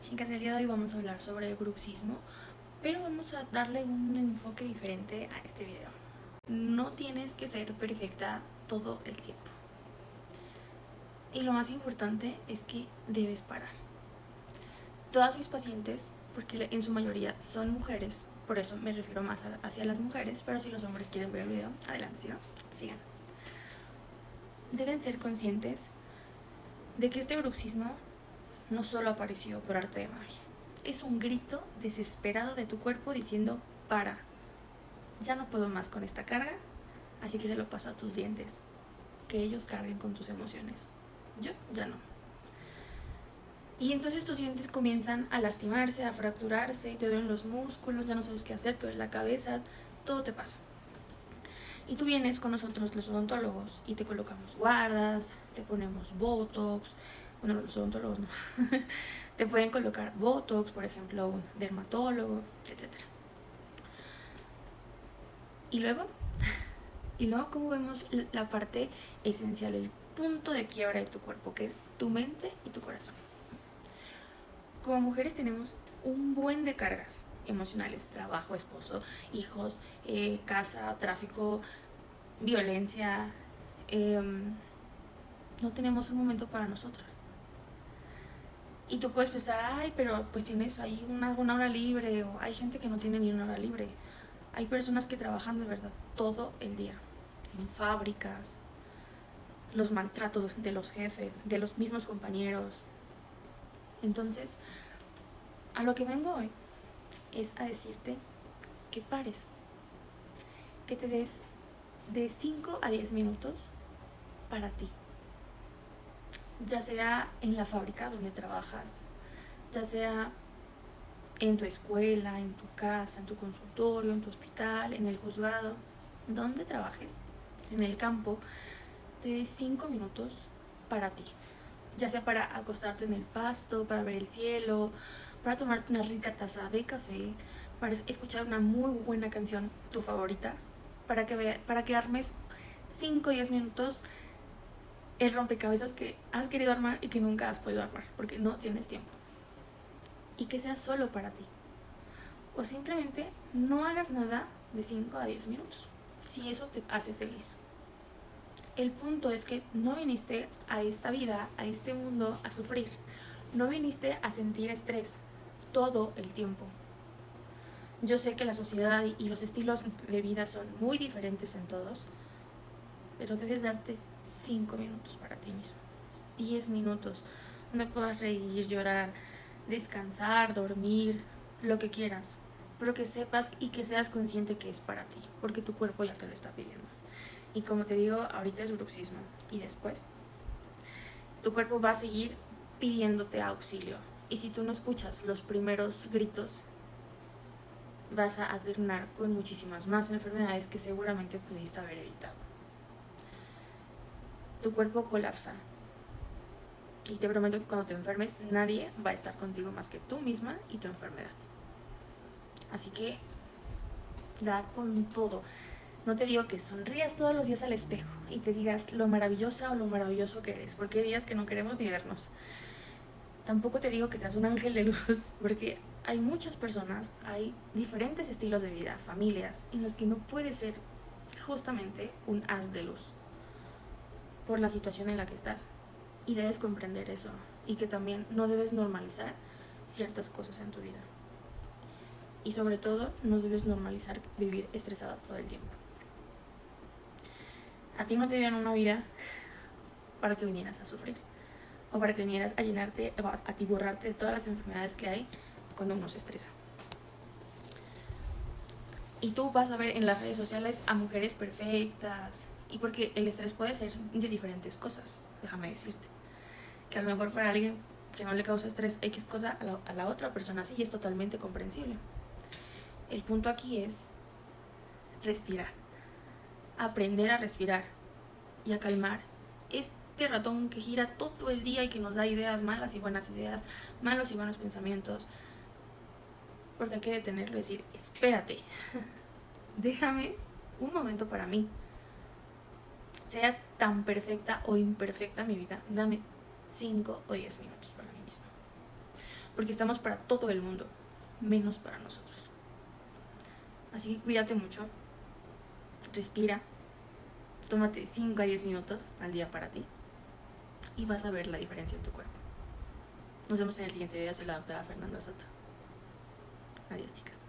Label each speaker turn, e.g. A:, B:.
A: Chicas, el día de hoy vamos a hablar sobre bruxismo, pero vamos a darle un enfoque diferente a este video. No tienes que ser perfecta todo el tiempo. Y lo más importante es que debes parar. Todas mis pacientes, porque en su mayoría son mujeres, por eso me refiero más hacia las mujeres, pero si los hombres quieren ver el video, adelante, si no, sigan. Deben ser conscientes de que este bruxismo no solo apareció por arte de magia. Es un grito desesperado de tu cuerpo diciendo: para, ya no puedo más con esta carga, así que se lo paso a tus dientes, que ellos carguen con tus emociones. Yo ya no. Y entonces tus dientes comienzan a lastimarse, a fracturarse, te duelen los músculos, ya no sabes qué hacer, te duele la cabeza, todo te pasa. Y tú vienes con nosotros, los odontólogos, y te colocamos guardas, te ponemos botox. Bueno, los odontólogos no. Te pueden colocar botox, por ejemplo, un dermatólogo, etc. Y luego, ¿cómo vemos la parte esencial, el punto de quiebra de tu cuerpo, que es tu mente y tu corazón? Como mujeres tenemos un buen de cargas emocionales: trabajo, esposo, hijos, casa, tráfico, violencia. No tenemos un momento para nosotras. Y tú puedes pensar: ay, pero pues tienes ahí una hora libre, o hay gente que no tiene ni una hora libre. Hay personas que trabajan de verdad todo el día, en fábricas, los maltratos de los jefes, de los mismos compañeros. Entonces, a lo que vengo hoy es a decirte que pares, que te des de 5 a 10 minutos para ti. Ya sea en la fábrica donde trabajas, ya sea en tu escuela, en tu casa, en tu consultorio, en tu hospital, en el juzgado, donde trabajes, en el campo, te des 5 minutos para ti. Ya sea para acostarte en el pasto, para ver el cielo, para tomarte una rica taza de café, para escuchar una muy buena canción, tu favorita, para que armes 5 o 10 minutos el rompecabezas que has querido armar y que nunca has podido armar, porque no tienes tiempo. Y que sea solo para ti. O simplemente no hagas nada de 5 a 10 minutos, si eso te hace feliz. El punto es que no viniste a esta vida, a este mundo, a sufrir. No viniste a sentir estrés todo el tiempo. Yo sé que la sociedad y los estilos de vida son muy diferentes en todos, pero debes darte 5 minutos para ti mismo, 10 minutos, donde puedas reír, llorar, descansar, dormir, lo que quieras, pero que sepas y que seas consciente que es para ti, porque tu cuerpo ya te lo está pidiendo. Y como te digo, ahorita es bruxismo, y después tu cuerpo va a seguir pidiéndote auxilio. Y si tú no escuchas los primeros gritos, vas a alternar con muchísimas más enfermedades que seguramente pudiste haber evitado. Tu cuerpo colapsa. Y te prometo que cuando te enfermes, nadie va a estar contigo más que tú misma y tu enfermedad. Así que da con todo. No te digo que sonrías todos los días al espejo y te digas lo maravillosa o lo maravilloso que eres, porque hay días que no queremos ni vernos. Tampoco te digo que seas un ángel de luz, porque hay muchas personas, hay diferentes estilos de vida, familias, en los que no puedes ser justamente un haz de luz por la situación en la que estás. Y debes comprender eso, y que también no debes normalizar ciertas cosas en tu vida. Y sobre todo, no debes normalizar vivir estresada todo el tiempo. A ti no te dieron una vida para que vinieras a sufrir, o para que vinieras a llenarte, o a atiborrarte de todas las enfermedades que hay cuando uno se estresa. Y tú vas a ver en las redes sociales a mujeres perfectas, y porque el estrés puede ser de diferentes cosas, déjame decirte. Que a lo mejor para alguien que no le causa estrés X cosa, a la otra persona sí, es totalmente comprensible. El punto aquí es respirar, aprender a respirar y a calmar este ratón que gira todo el día y que nos da ideas, malas y buenas ideas, malos y buenos pensamientos. Porque hay que detenerlo y decir: espérate, déjame un momento para mí. Sea tan perfecta o imperfecta mi vida, dame 5 o 10 minutos para mí misma. porque estamos para todo el mundo, menos para nosotros. Así que cuídate mucho, respira, tómate 5 a 10 minutos al día para ti y vas a ver la diferencia en tu cuerpo. Nos vemos en el siguiente video. Soy la doctora Fernanda Soto. Adiós, chicas.